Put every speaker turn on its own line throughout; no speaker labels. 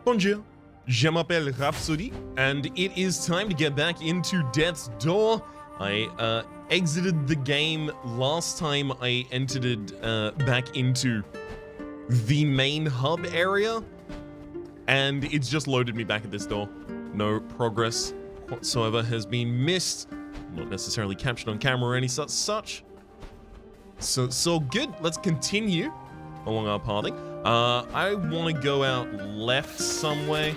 Bonjour, je m'appelle Rhapsody, and it is time to get back into Death's Door. I exited the game last time I entered it back into the main hub area, and it's just loaded me back at this door. No progress whatsoever has been missed, not necessarily captured on camera or any such. So good, let's continue along our pathing. I want to go out left some way.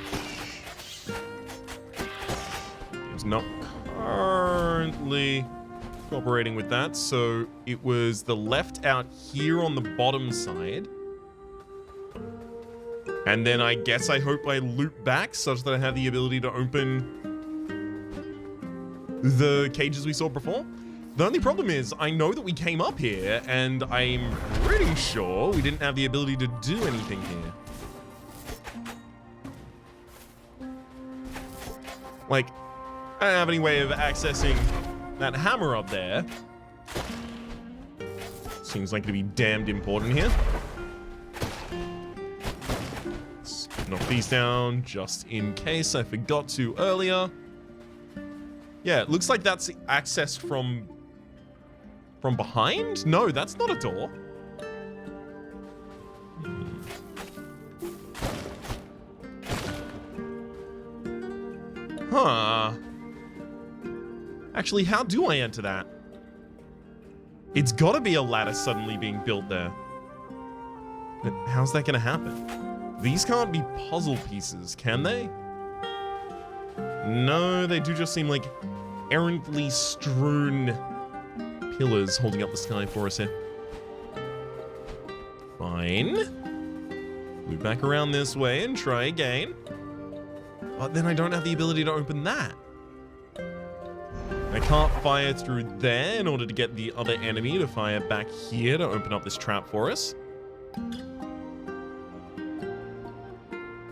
It's not currently cooperating with that, so it was the left out here on the bottom side. And then I guess I hope I loop back such that I have the ability to open the cages we saw before. The only problem is, I know that we came up here, and I'm pretty sure we didn't have the ability to do anything here. Like, I don't have any way of accessing that hammer up there. Seems like it'd be damned important here. Let's knock these down, just in case I forgot to earlier. Yeah, it looks like that's accessed from behind? No, that's not a door. Huh. Actually, how do I enter that? It's gotta be a ladder suddenly being built there. But how's that gonna happen? These can't be puzzle pieces, can they? No, they do just seem like errantly strewn pillars holding up the sky for us here. Fine. Loop back around this way and try again. But then I don't have the ability to open that. I can't fire through there in order to get the other enemy to fire back here to open up this trap for us.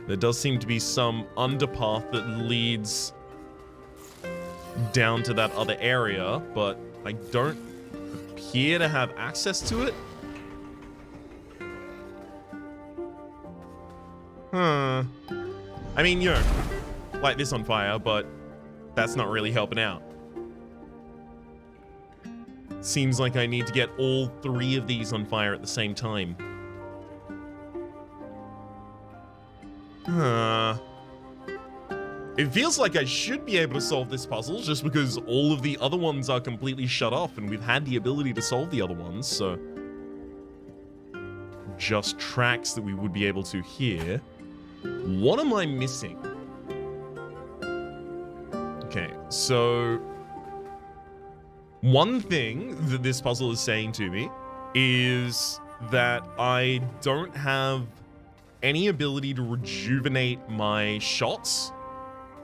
There does seem to be some underpath that leads down to that other area, but I don't appear to have access to it. Huh. I mean, you know, light this on fire, but that's not really helping out. Seems like I need to get all three of these on fire at the same time. It feels like I should be able to solve this puzzle just because all of the other ones are completely shut off and we've had the ability to solve the other ones, so just tracks that we would be able to hear. What am I missing? Okay, so one thing that this puzzle is saying to me is that I don't have any ability to rejuvenate my shots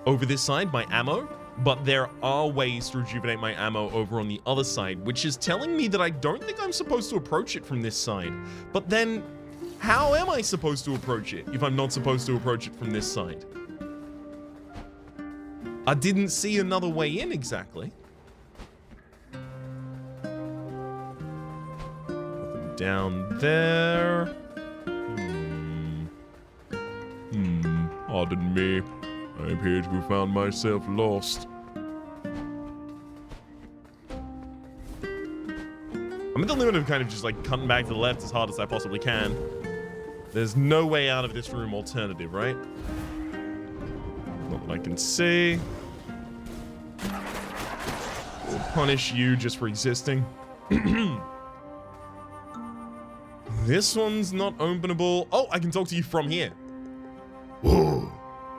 over this side, my ammo, but there are ways to rejuvenate my ammo over on the other side, which is telling me that I don't think I'm supposed to approach it from this side. But then, how am I supposed to approach it if I'm not supposed to approach it from this side? I didn't see another way in exactly. Nothing down there. Pardon me. I appear to have found myself lost. I'm at the limit of kind of just like cutting back to the left as hard as I possibly can. There's no way out of this room alternative, right? Not that I can see. We'll punish you just for existing. This one's not openable. Oh, I can talk to you from here.
Whoa,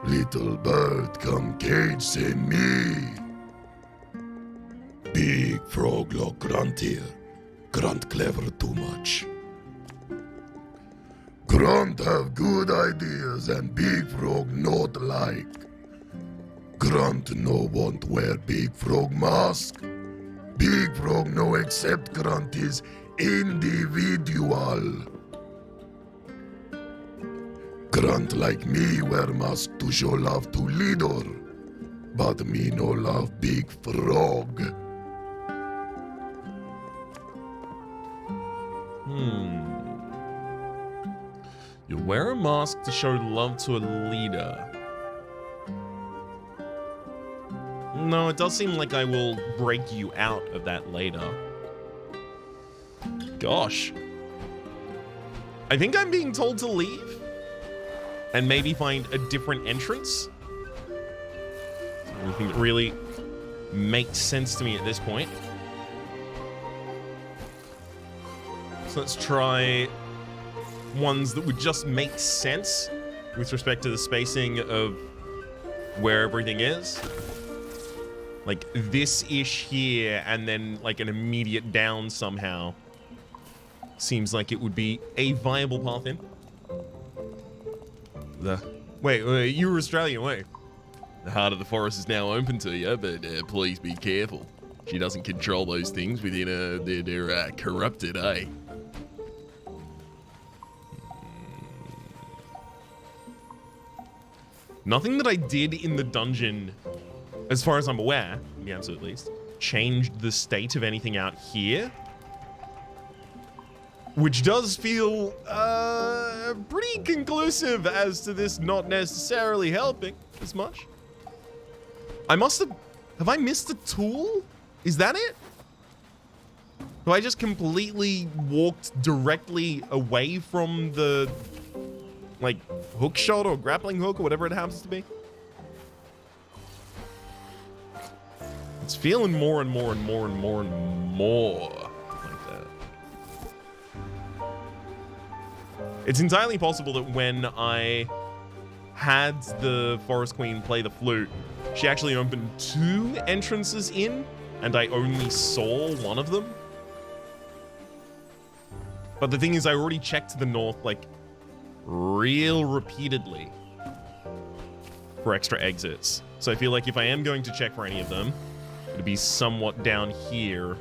little bird, come cage say me. Big frog look grunt here. Grunt clever too much. Grunt have good ideas and big frog not like. Grunt no want wear big frog mask. Big frog no accept grunt is individual. Grunt like me wear mask to show love to leader, but me no love big frog.
You wear a mask to show love to a leader. No, it does seem like I will break you out of that later. Gosh. I think I'm being told to leave and maybe find a different entrance. Anything that really makes sense to me at this point. So let's try ones that would just make sense with respect to the spacing of where everything is. Like this-ish here, and then like an immediate down somehow. Seems like it would be a viable path in. Wait, you were Australian, wait. The heart of the forest is now open to you, but please be careful. She doesn't control those things within her. They're corrupted, eh? Nothing that I did in the dungeon, as far as I'm aware, the answer at least, changed the state of anything out here. Which does feel pretty conclusive as to this not necessarily helping as much. Have I missed a tool? Is that it? Have I just completely walked directly away from the, like, hookshot or grappling hook or whatever it happens to be? It's feeling more and more and more and more and more like that. It's entirely possible that when I had the Forest Queen play the flute, she actually opened 2 entrances in, and I only saw one of them. But the thing is, I already checked to the north, like, real repeatedly for extra exits. So I feel like if I am going to check for any of them, it'd be somewhat down here.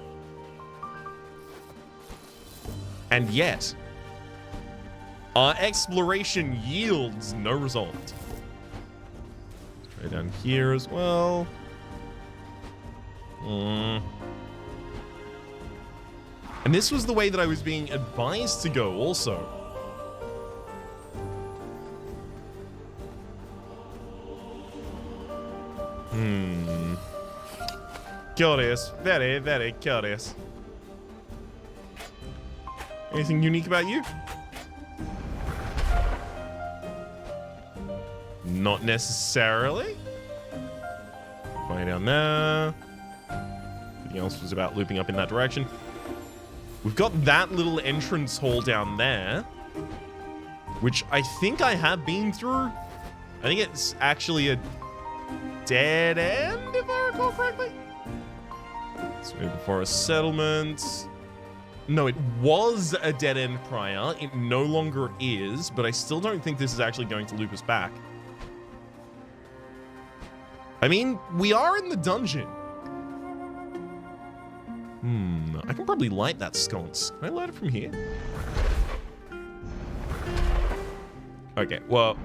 And yet, our exploration yields no result. Let's try down here as well. And this was the way that I was being advised to go also. Curious. Very, very curious. Anything unique about you? Not necessarily. Way down there. Everything else was about looping up in that direction. We've got that little entrance hall down there, which I think I have been through. I think it's actually a dead end, if I recall correctly. Let's move the forest settlement. No, it was a dead end prior. It no longer is, but I still don't think this is actually going to loop us back. I mean, we are in the dungeon. I can probably light that sconce. Can I light it from here? Okay, well...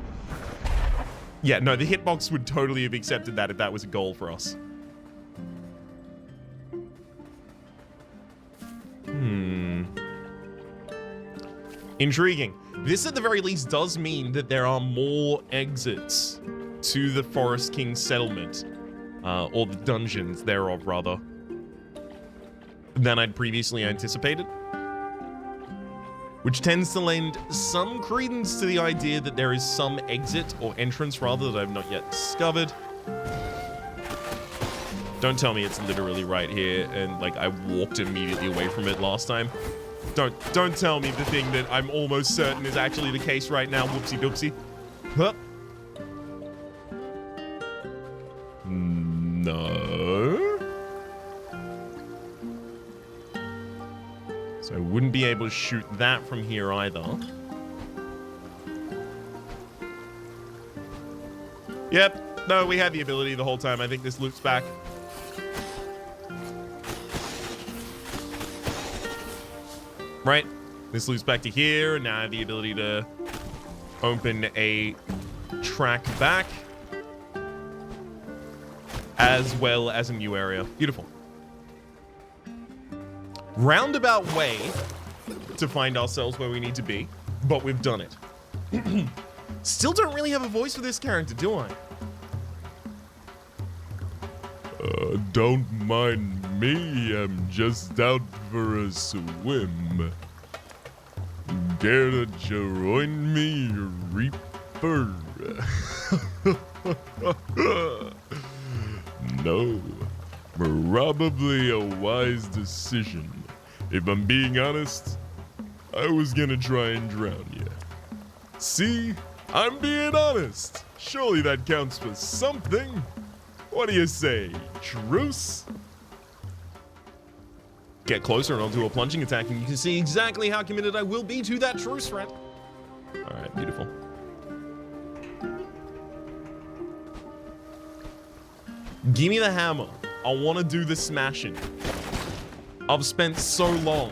yeah, no, the hitbox would totally have accepted that if that was a goal for us. Intriguing. This, at the very least, does mean that there are more exits to the Forest King settlement, or the dungeons thereof, rather, than I'd previously anticipated. Which tends to lend some credence to the idea that there is some exit or entrance, rather, that I've not yet discovered. Don't tell me it's literally right here, and, like, I walked immediately away from it last time. Don't tell me the thing that I'm almost certain is actually the case right now. Whoopsie doopsie. Huh? No. So I wouldn't be able to shoot that from here either. Yep. No, we had the ability the whole time. I think this loops back. Right. This loops back to here, and now I have the ability to open a track back, as well as a new area. Beautiful. Roundabout way to find ourselves where we need to be, but we've done it. Still don't really have a voice for this character, do I?
Don't mind me, I'm just out for a swim. Care to join me, Reaper? No, probably a wise decision. If I'm being honest, I was gonna try and drown you. See, I'm being honest. Surely that counts for something. What do you say, truce?
Get closer and I'll do a plunging attack and you can see exactly how committed I will be to that truce threat. Alright, beautiful. Give me the hammer. I want to do the smashing. I've spent so long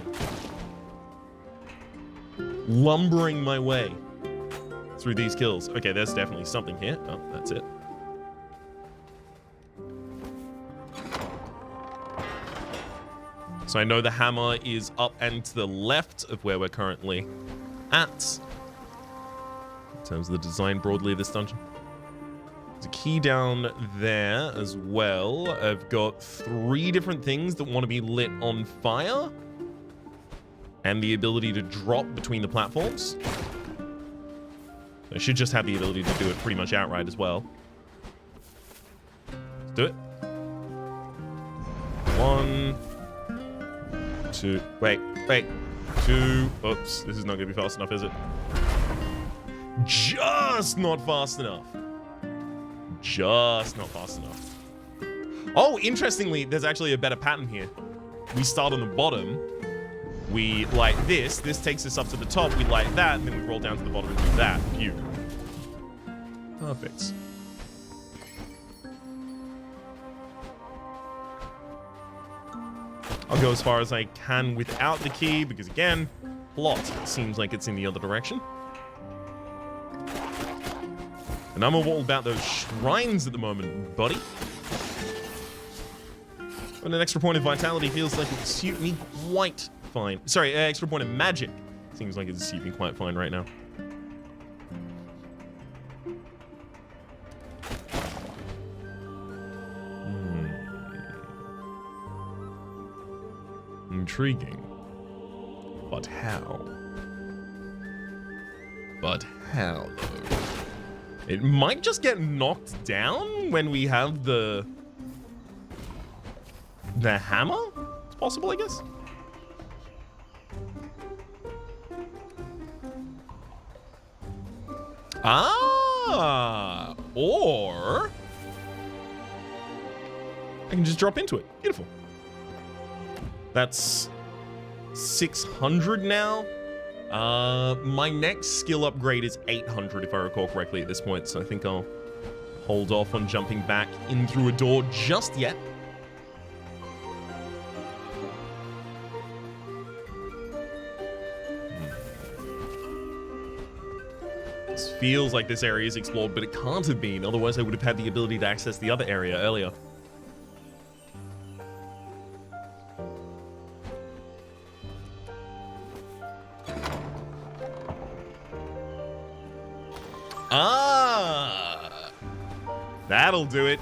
lumbering my way through these kills. Okay, there's definitely something here. Oh, that's it. So I know the hammer is up and to the left of where we're currently at. In terms of the design broadly of this dungeon. There's a key down there as well. I've got 3 different things that want to be lit on fire. And the ability to drop between the platforms. I should just have the ability to do it pretty much outright as well. Let's do it. 1, 2, wait. 2, oops, this is not gonna be fast enough, is it? Just not fast enough. Just not fast enough. Oh, interestingly, there's actually a better pattern here. We start on the bottom, we light this takes us up to the top, we light that, and then we roll down to the bottom and do that. Phew. Perfect. I'll go as far as I can without the key, because again, plot seems like it's in the other direction. And I'm all about those shrines at the moment, buddy. And an extra point of vitality feels like it would suit me quite fine. Sorry, extra point of magic. Seems like it's suit me quite fine right now. Intriguing. But how? But how, though? It might just get knocked down when we have the hammer? It's possible, I guess. Ah! Or I can just drop into it. Beautiful. That's 600 now. My next skill upgrade is 800 if I recall correctly at this point, so I think I'll hold off on jumping back in through a door just yet. This feels like this area is explored, but it can't have been, otherwise I would have had the ability to access the other area earlier. Ah! That'll do it.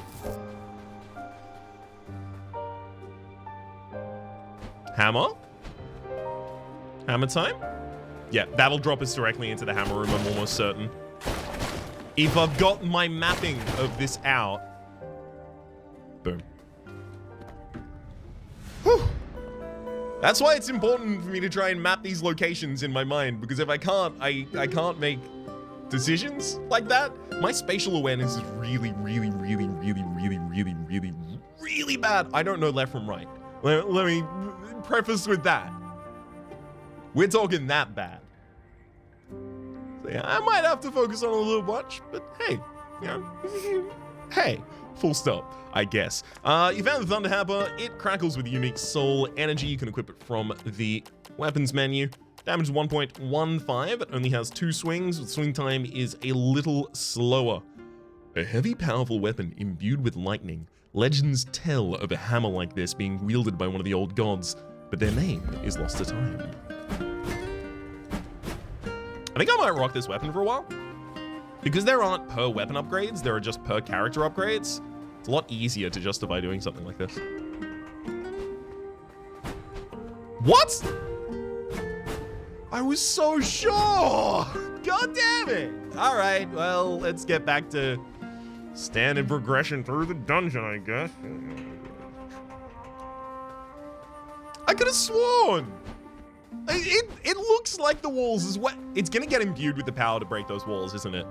Hammer? Hammer time? Yeah, that'll drop us directly into the hammer room, I'm almost certain. If I've got my mapping of this out. Boom. Whew. That's why it's important for me to try and map these locations in my mind, because if I can't, I can't make decisions like that. My spatial awareness is really bad. I don't know left from right. Let me preface with that. We're talking that bad. So yeah, I might have to focus on a little watch, but hey, you know, hey, full stop, I guess. You found the Thunder Hammer. It crackles with unique soul energy. You can equip it from the weapons menu. Damage is 1.15. It only has 2 swings. The swing time is a little slower. A heavy, powerful weapon imbued with lightning. Legends tell of a hammer like this being wielded by one of the old gods, but their name is lost to time. I think I might rock this weapon for a while. Because there aren't per weapon upgrades, there are just per character upgrades. It's a lot easier to justify doing something like this. What? I was so sure! God damn it! Alright, well, let's get back to standard progression through the dungeon, I guess. I could have sworn! It looks like the walls is what it's gonna get imbued with the power to break those walls, isn't it?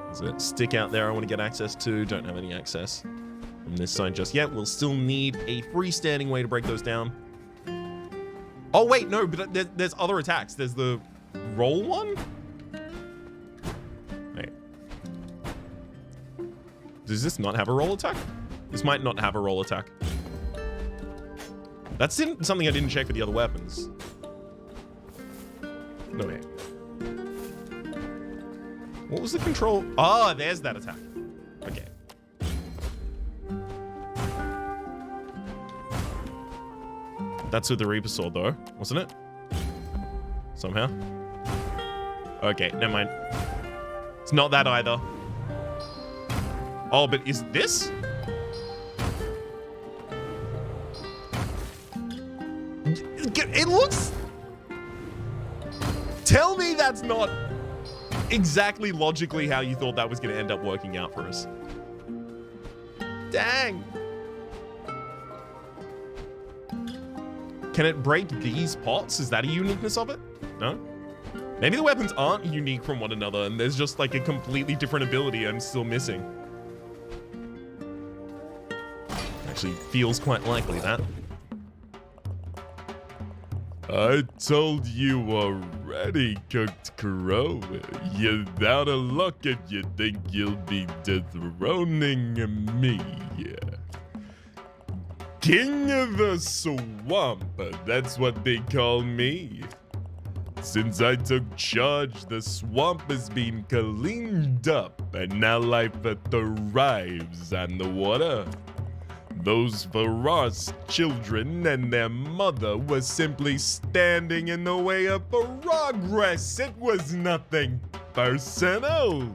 There's a stick out there I want to get access to. Don't have any access from this side just yet. We'll still need a freestanding way to break those down. Oh wait, no, but there's other attacks. There's the roll one? Wait. Does this not have a roll attack? This might not have a roll attack. That's something I didn't check with the other weapons. No way. What was the control? Ah, there's that attack. Okay. That's with the Reaper Sword, though, wasn't it? Somehow. Okay, never mind. It's not that either. Oh, but is this? It looks... Tell me that's not exactly logically how you thought that was going to end up working out for us. Dang. Can it break these pots? Is that a uniqueness of it? No? Maybe the weapons aren't unique from one another and there's just like a completely different ability I'm still missing. Actually feels quite likely, that.
I told you already, Cooked Crow. You're out of luck if you think you'll be dethroning me. King of the Swamp, that's what they call me. Since I took charge, the swamp has been cleaned up, and now life thrives on the water. Those Faraz children and their mother were simply standing in the way of progress. It was nothing personal.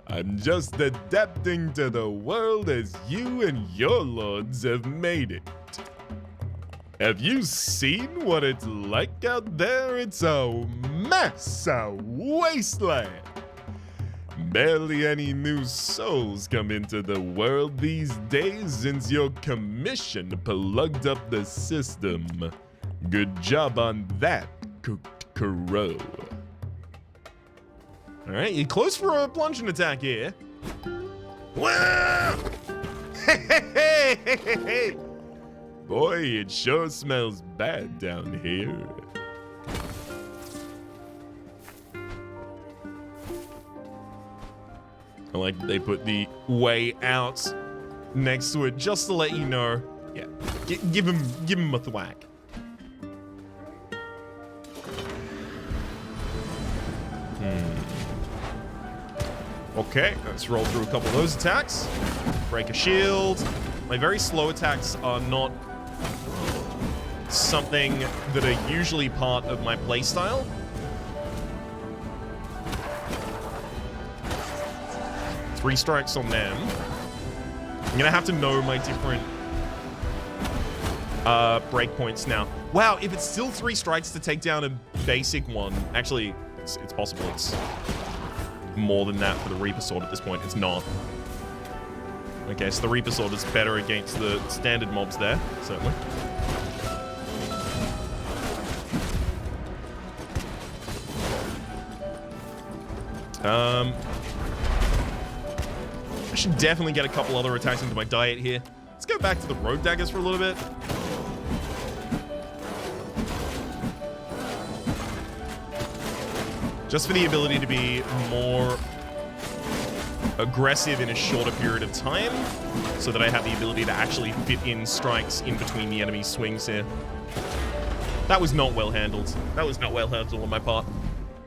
I'm just adapting to the world as you and your lords have made it. Have you seen what it's like out there? It's a mess, a wasteland. Barely any new souls come into the world these days since your commission plugged up the system. Good job on that, Cooked Crow.
Alright, you're close for a plunging attack here. Wow! Hey!
Boy, it sure smells bad down here.
I like they put the way out next to it just to let you know. Yeah, give him a thwack. Okay, let's roll through a couple of those attacks. Break a shield. My very slow attacks are not something that are usually part of my playstyle. Three strikes on them. I'm gonna have to know my different breakpoints now. Wow, if it's still 3 strikes to take down a basic one, actually, it's possible it's more than that for the Reaper Sword at this point. It's not. Okay, so the Reaper Sword is better against the standard mobs there, certainly. I should definitely get a couple other attacks into my diet here. Let's go back to the road daggers for a little bit. Just for the ability to be more aggressive in a shorter period of time, so that I have the ability to actually fit in strikes in between the enemy swings here. That was not well handled. That was not well handled on my part.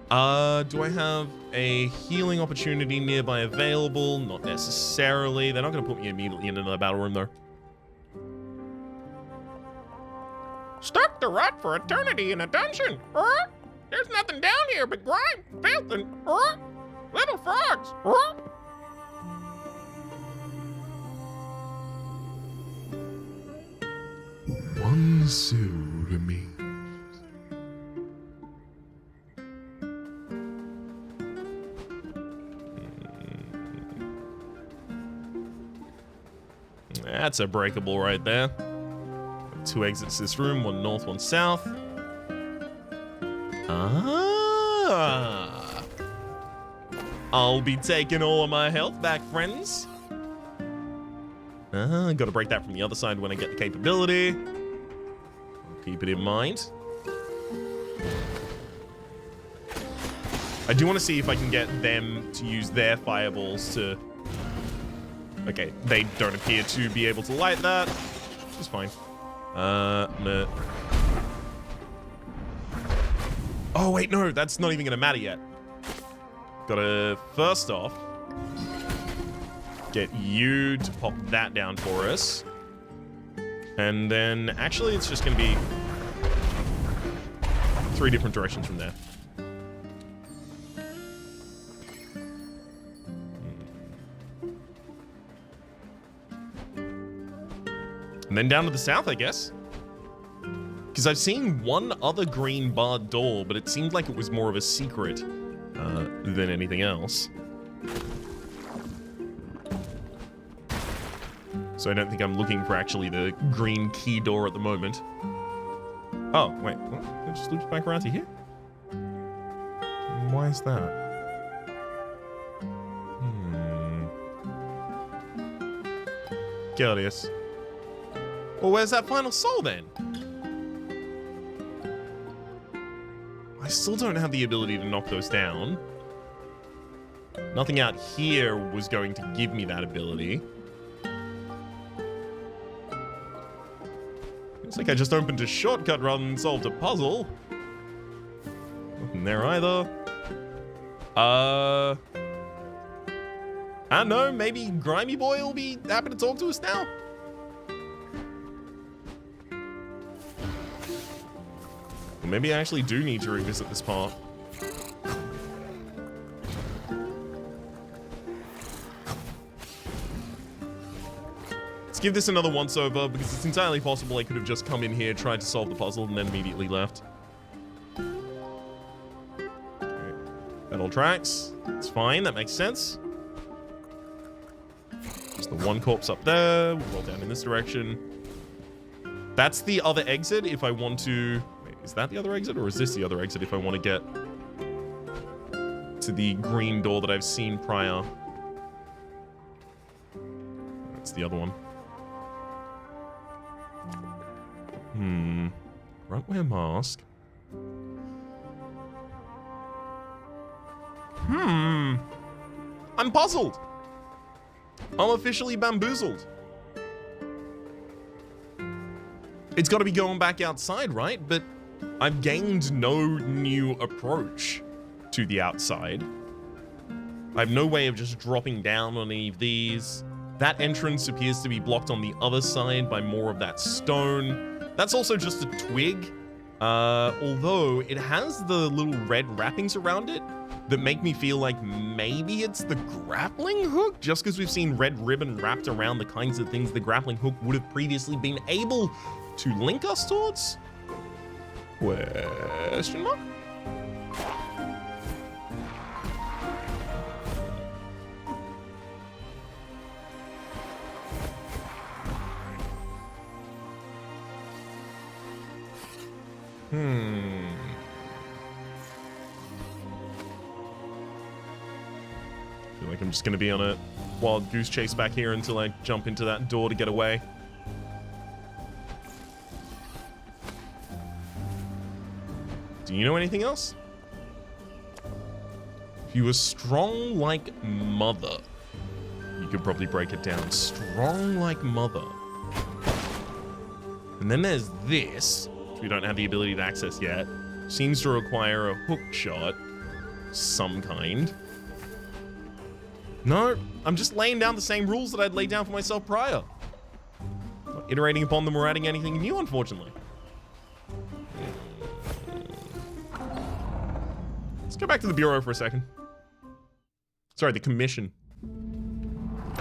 Do I have a healing opportunity nearby available? Not necessarily. They're not going to put me immediately into the battle room, though.
Stuck to rot for eternity in a dungeon, huh?
There's nothing down here but grime, filth, and little frogs.
One soul remains.
That's a breakable right there. 2 exits to this room, 1 north, 1 south. Ah. I'll be taking all of my health back, friends. Gotta break that from the other side when I get the capability. I'll keep it in mind. I do want to see if I can get them to use their fireballs to... Okay, they don't appear to be able to light that. Which is fine. No. Oh, wait, no, that's not even gonna matter yet. Gotta, first off, get you to pop that down for us. And then, actually, it's just gonna be 3 different directions from there. And then down to the south, I guess. Because I've seen one other green barred door, but it seemed like it was more of a secret than anything else. So I don't think I'm looking for actually the green key door at the moment. Oh, wait. What? It just loops back around to here? Why is that? Curious. Well, where's that final soul then? I still don't have the ability to knock those down. Nothing out here was going to give me that ability. Looks like I just opened a shortcut rather than solved a puzzle. Nothing there either. I don't know, maybe Grimy Boy will be happy to talk to us now? Maybe I actually do need to revisit this part. Let's give this another once over, because it's entirely possible I could have just come in here, tried to solve the puzzle, and then immediately left. Okay. That all tracks. It's fine, that makes sense. Just the 1 corpse up there. We'll roll down in this direction. That's the other exit if I want to... Is that the other exit, or is this the other exit if I want to get to the green door that I've seen prior? That's the other one. Frontwear mask. I'm puzzled. I'm officially bamboozled. It's got to be going back outside, right? But I've gained no new approach to the outside. I have no way of just dropping down on any of these. That entrance appears to be blocked on the other side by more of that stone. That's also just a twig. Although it has the little red wrappings around it that make me feel like maybe it's the grappling hook, just because we've seen red ribbon wrapped around the kinds of things the grappling hook would have previously been able to link us towards? Question mark? I feel like I'm just gonna be on a wild goose chase back here until I jump into that door to get away. Do you know anything else? If you were strong like mother, you could probably break it down. Strong like mother. And then there's this, which we don't have the ability to access yet. Seems to require a hookshot, some kind. No, I'm just laying down the same rules that I'd laid down for myself prior. Not iterating upon them or adding anything new, unfortunately. go back to the bureau for a second. Sorry, the commission.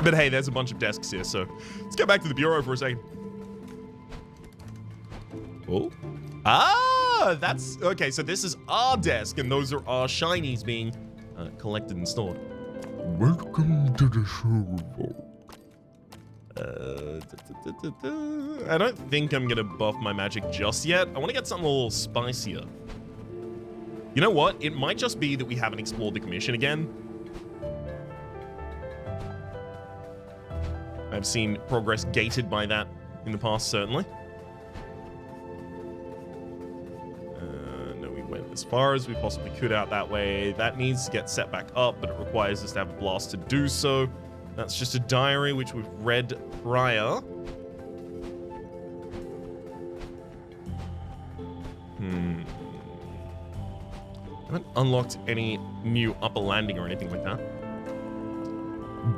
But hey, there's a bunch of desks here, so let's go back to the bureau for a second. Oh. Ah, that's... Okay, so this is our desk, and those are our shinies being collected and stored.
Welcome to the show.
I don't think I'm gonna buff my magic just yet. I want to get something a little spicier. You know what? It might just be that we haven't explored the commission again. I've seen progress gated by that in the past, certainly. No, we went as far as we possibly could out that way. That needs to get set back up, but it requires us to have a blast to do so. That's just a diary, which we've read prior. I haven't unlocked any new upper landing or anything like that.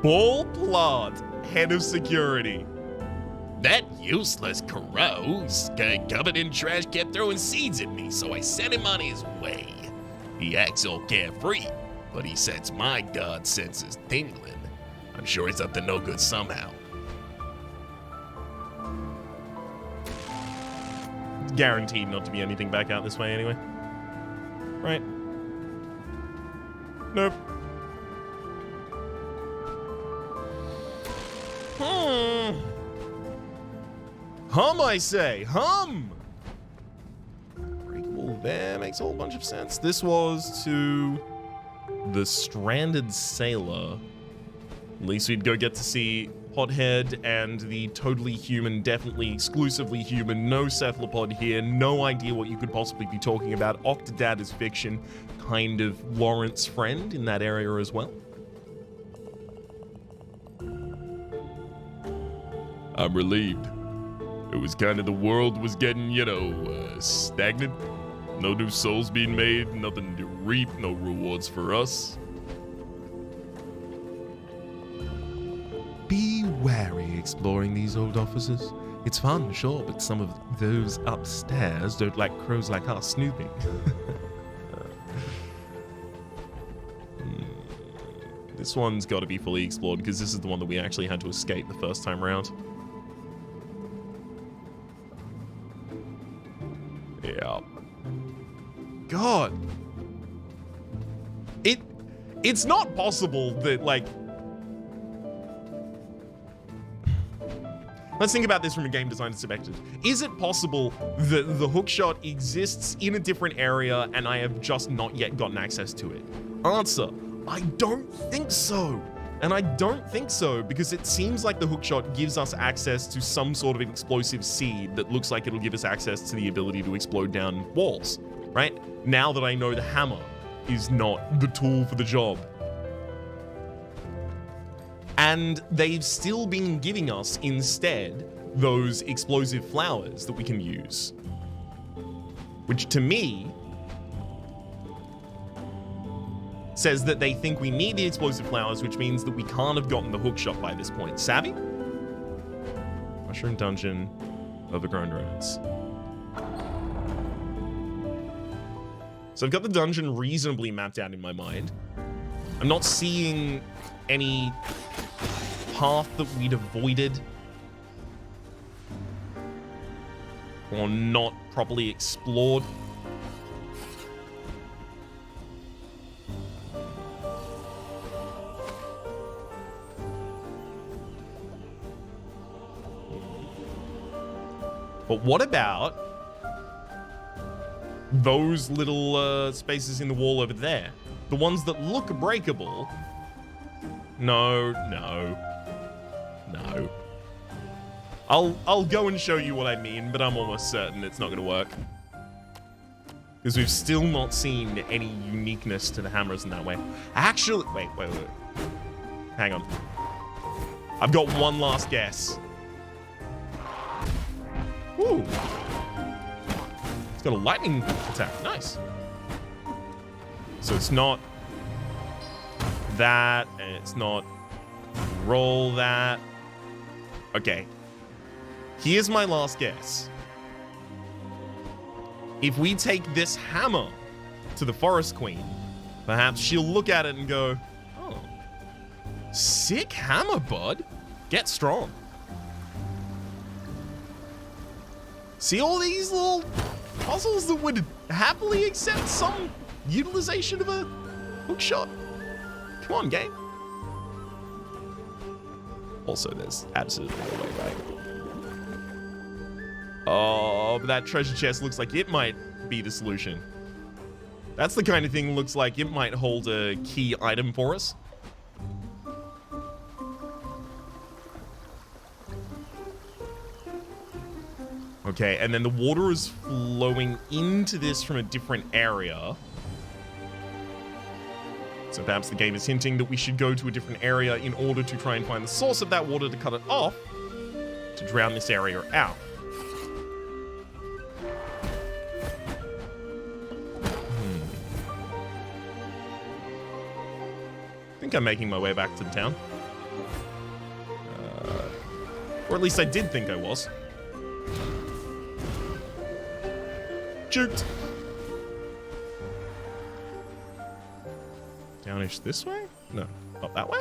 Ball Plant, head of security.
That useless crow, covered in trash, kept throwing seeds at me, so I sent him on his way. He acts all carefree, but he sets my god senses tingling. I'm sure he's up to no good somehow.
It's guaranteed not to be anything back out this way anyway. Right. Nope. Hum, I say. Hum! Breakable there makes a whole bunch of sense. This was to the stranded sailor. At least we'd go get to see Hothead and the totally human, definitely exclusively human, no cephalopod here, no idea what you could possibly be talking about. Octodad is fiction, kind of Lawrence friend in that area as well.
I'm relieved. It was kind of the world was getting, stagnant. No new souls being made, nothing to reap, no rewards for us.
Be wary exploring these old offices. It's fun, sure, but some of those upstairs don't like crows like us snooping.
This one's got to be fully explored because this is the one that we actually had to escape the first time around. Yeah. God. It's not possible that, like... Let's think about this from a game designer's perspective. Is it possible that the hookshot exists in a different area and I have just not yet gotten access to it? Answer, I don't think so. And I don't think so because it seems like the hookshot gives us access to some sort of explosive seed that looks like it'll give us access to the ability to explode down walls, right? Now that I know the hammer is not the tool for the job. And they've still been giving us instead those explosive flowers that we can use. Which to me says that they think we need the explosive flowers, which means that we can't have gotten the hookshot by this point. Savvy? Mushroom Dungeon, Overgrown Roads. So I've got the dungeon reasonably mapped out in my mind. I'm not seeing any path that we'd avoided or not properly explored. But what about those little spaces in the wall over there? The ones that look breakable. No. I'll go and show you what I mean, but I'm almost certain it's not going to work. Because we've still not seen any uniqueness to the hammers in that way. Actually, wait. Hang on. I've got one last guess. Ooh. It's got a lightning attack. Nice. So it's not that, and it's not roll that. Okay. Here's my last guess. If we take this hammer to the Forest Queen, Perhaps she'll look at it and go, oh, sick hammer, bud. Get strong. See all these little puzzles that would happily accept some utilization of a hookshot? Come on, game. Also, there's absolutely no way, right? Oh, but that treasure chest looks like it might be the solution. That's the kind of thing looks like it might hold a key item for us. Okay, and then the water is flowing into this from a different area. So perhaps the game is hinting that we should go to a different area in order to try and find the source of that water to cut it off, to drown this area out. I think I'm making my way back to the town. Or at least I did think I was. Juked. Downish this way? No, up that way?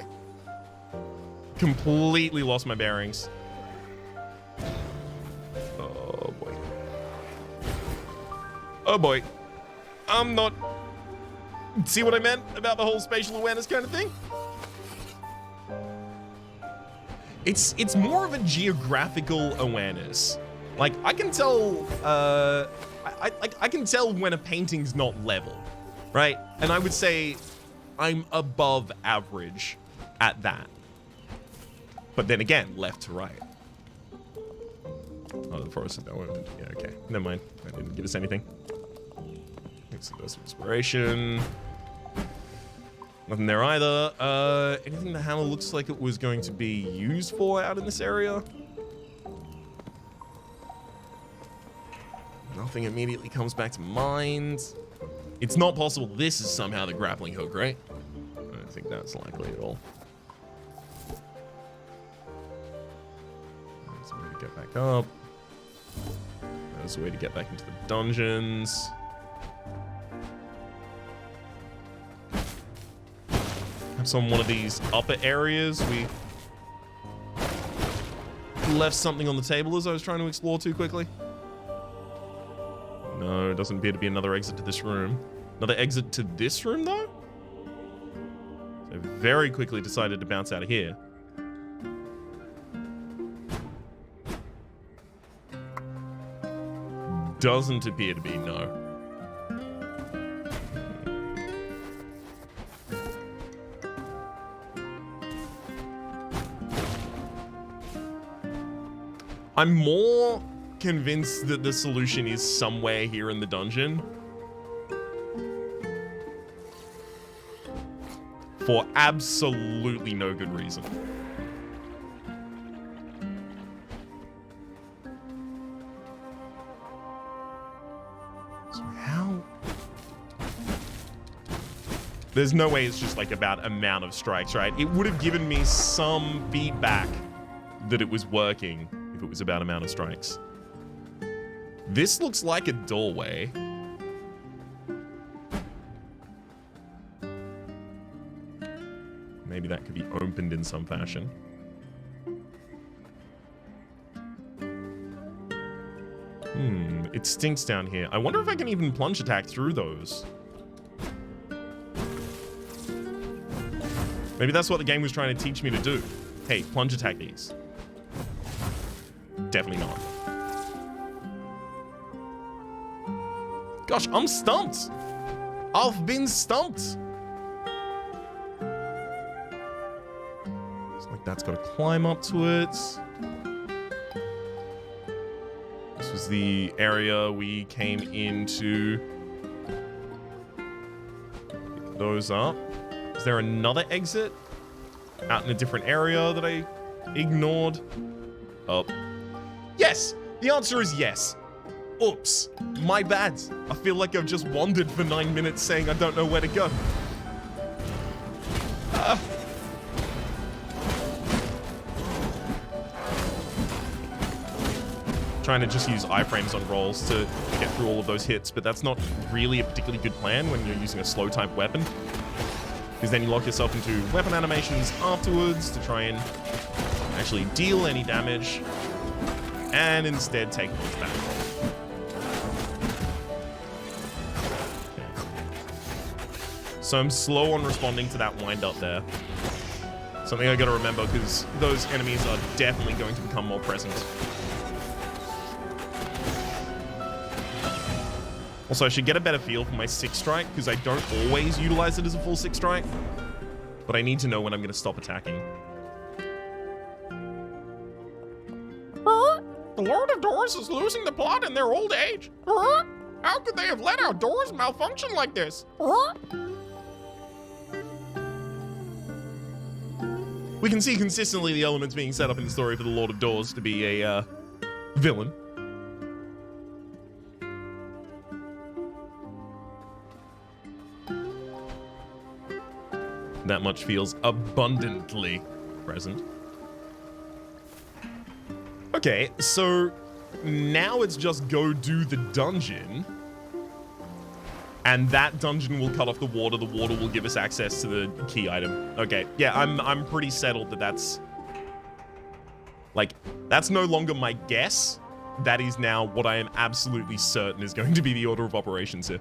Completely lost my bearings. Oh boy. Oh boy. I'm not... See what I meant about the whole spatial awareness kind of thing? It's more of a geographical awareness. Like, I can tell, I can tell when a painting's not level, right? And I would say I'm above average at that. But then again, left to right. Oh, the forest is no. Yeah, okay. Never mind. That didn't give us anything. Some dose of inspiration. Nothing there either. Anything the hammer looks like it was going to be used for out in this area? Nothing immediately comes back to mind. It's not possible this is somehow the grappling hook, right? I don't think that's likely at all. There's a way to get back up. There's a way to get back into the dungeons. Perhaps on one of these upper areas, we left something on the table as I was trying to explore too quickly. No, doesn't appear to be another exit to this room. Another exit to this room, though? So very quickly decided to bounce out of here. Doesn't appear to be, no. I'm more convinced that the solution is somewhere here in the dungeon. For absolutely no good reason. So how? There's no way it's just like about amount of strikes, right? It would have given me some feedback that it was working. It was about amount of strikes. This looks like a doorway. Maybe that could be opened in some fashion. It stinks down here. I wonder if I can even plunge attack through those. Maybe that's what the game was trying to teach me to do. Hey, plunge attack these. Definitely not. Gosh, I'm stumped. I've been stumped. Looks like that's got to climb up to it. This was the area we came into. Pick those up. Is there another exit out in a different area that I ignored? Oh. Yes! The answer is yes. Oops. My bad. I feel like I've just wandered for 9 minutes saying I don't know where to go. Trying to just use iframes on rolls to get through all of those hits, but that's not really a particularly good plan when you're using a slow type weapon. because then you lock yourself into weapon animations afterwards to try and actually deal any damage, and instead take points back. So I'm slow on responding to that wind up there. Something I gotta remember, because those enemies are definitely going to become more present. Also, I should get a better feel for my 6 strike, because I don't always utilize it as a full 6 strike. But I need to know when I'm gonna stop attacking.
The Lord of Doors is losing the plot in their old age. How could they have let our doors malfunction like this?
We can see consistently the elements being set up in the story for the Lord of Doors to be a villain. That much feels abundantly present. Okay, so now it's just go do the dungeon. And that dungeon will cut off the water. The water will give us access to the key item. Okay, yeah, I'm pretty settled that that's... Like, that's no longer my guess. That is now what I am absolutely certain is going to be the order of operations here.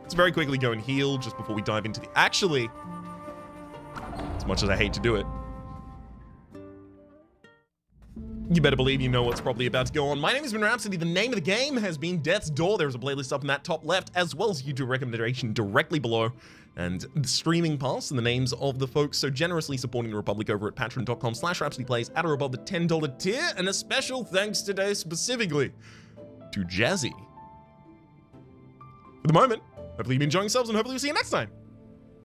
Let's very quickly go and heal just before we dive into the... Actually, as much as I hate to do it, you better believe you know what's probably about to go on. My name has been Rhapsody. The name of the game has been Death's Door. There's a playlist up in that top left, as well as a YouTube recommendation directly below, and the streaming pass and the names of the folks so generously supporting the Republic over at patreon.com/RhapsodyPlays at or above the $10 tier. And a special thanks today specifically to Jazzy. For the moment, hopefully you've been enjoying yourselves, and hopefully we'll see you next time.